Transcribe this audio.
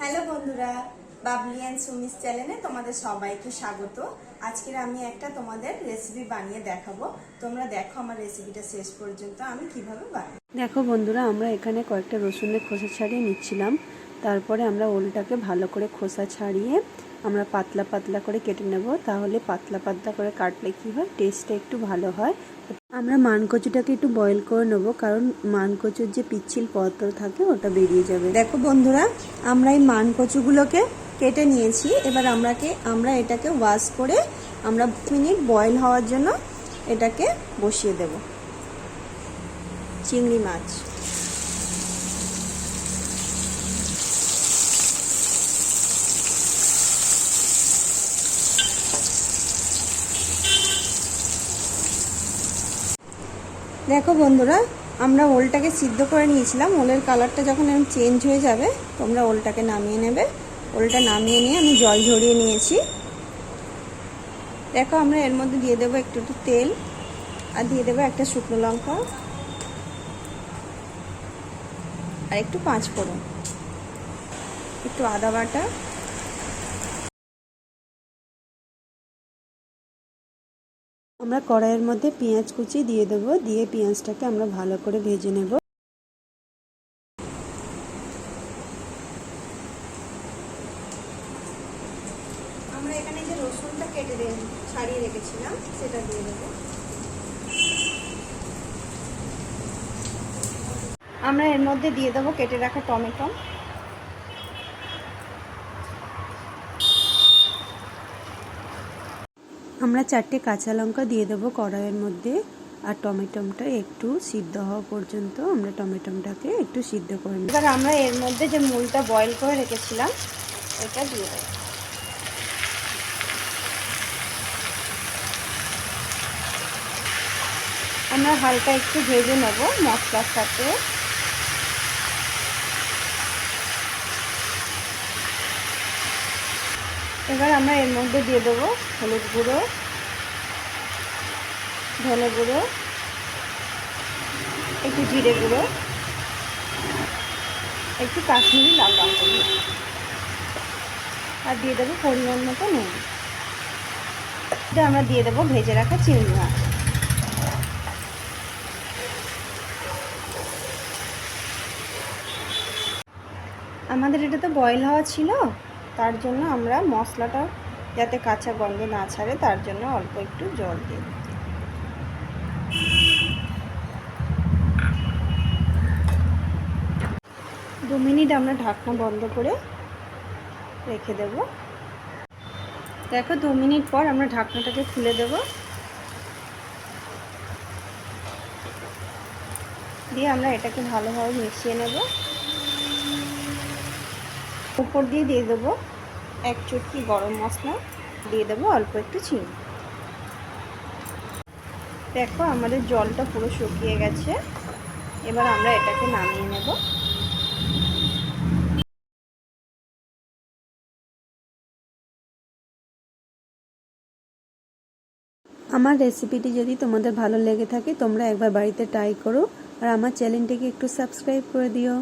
Hello বন্ধুরা, Babli and Sumi's চ্যানেলে তোমাদের সবাইকে স্বাগত। আজকের আমি একটা তোমাদের রেসিপি বানিয়ে দেখাবো। তোমরা দেখো আমার রেসিপিটা শেষ পর্যন্ত আমি কিভাবে বানাই। দেখো বন্ধুরা, আমরা এখানে কয়েকটা রসুনের খোসা ছাড়িয়ে নিচ্ছিলাম। তারপরে আমরা ওলটাকে ভালো করে খোসা ছাড়িয়ে আমরা পাতলা পাতলা করে কেটে নেব। তাহলে পাতলা পাতলা করে কাটলে কি হয়, টেস্টটা একটু ভালো হয়। আমরা মানকচুটাকে একটু বয়েল করে নেব, কারণ মানকচুর যে পিচ্ছিল পত্র থাকে ওটা বেরিয়ে যাবে। দেখো বন্ধুরা, আমরা এই মানকচুগুলোকে কেটে নিয়েছি। এবার আমরা এটাকে ওয়াশ করে আমরা মিনিট বয়েল হওয়ার জন্য এটাকে বসিয়ে দেব। চিংড়ি মাছ, দেখো বন্ধুরা, আমরা ওলটাকে সিদ্ধ করে নিয়েছিলাম। ওলের কালারটা যখন চেঞ্জ হয়ে যাবে তোমরা ওলটাকে নামিয়ে নেবে। ওলটা নামিয়ে নিয়ে আমি জল ঝরিয়ে নিয়েছি। দেখো, আমরা এর মধ্যে দিয়ে দেবো একটু তেল, আর দিয়ে দেবো একটা শুকনো লঙ্কা আর একটু পাঁচফোড়ন, একটু আদা বাটা, আমরা কড়াইয়ের মধ্যে পেঁয়াজ কুচি দিয়ে দেবো। দিয়ে পেঁয়াজটাকে আমরা ভালো করে ভেজে নেব। আমরা এখানে যে রসুনটা কেটে ছাড়িয়ে রেখেছিলাম সেটা দিয়ে দেবো। আমরা এর মধ্যে দিয়ে দেবো কেটে রাখা টমেটো। আমরা 4টে কাঁচা লঙ্কা দিয়ে দেবো কড়াইয়ের মধ্যে। আর টমেটোটা একটু সিদ্ধ হওয়া পর্যন্ত আমরা টমেটোটাকে একটু সিদ্ধ করে নেব। এবার আমরা এর মধ্যে যে মুলটা বয়েল করে রেখেছিলাম এটা দিয়ে দেবো। আমরা হালকা একটু ভেজে নেব মশলার সাথে। এবার আমরা এর মধ্যে দিয়ে দেবো হলুদ গুঁড়ো, ধনে গুঁড়ো, একটু জিরে গুঁড়ো, একটু কাশ্মীরি লাল লঙ্কা গুঁড়ো, আর দিয়ে দেবো পরিমাণ মতো নুন। এটা আমরা দিয়ে দেবো ভেজে রাখা চিংড়ি মাছ। আমাদের এটা তো বয়েল হওয়া ছিল, তার জন্য আমরা মশলাটা যাতে কাঁচা গন্ধ না ছাড়ে তার জন্য অল্প একটু জল দিই। 2 মিনিট আমরা ঢাকনা বন্ধ করে রেখে দেব। দেখো, 2 মিনিট পর আমরা ঢাকনাটাকে খুলে দেব। দিয়ে আমরা এটাকে ভালোভাবে মিশিয়ে নেব। উপর দিয়ে দিয়ে দেবো 1 চুটকি গরম মশলা, দিয়ে দেবো অল্প একটু চিনি। দেখো, আমাদের জলটা পুরো শুকিয়ে গেছে। এবার আমরা এটাকে নামিয়ে নেব। আমার রেসিপিটি যদি তোমাদের ভালো লেগে থাকে তোমরা একবার বাড়িতে ট্রাই করো, আর আমার চ্যানেলটিকে একটু সাবস্ক্রাইব করে দিও।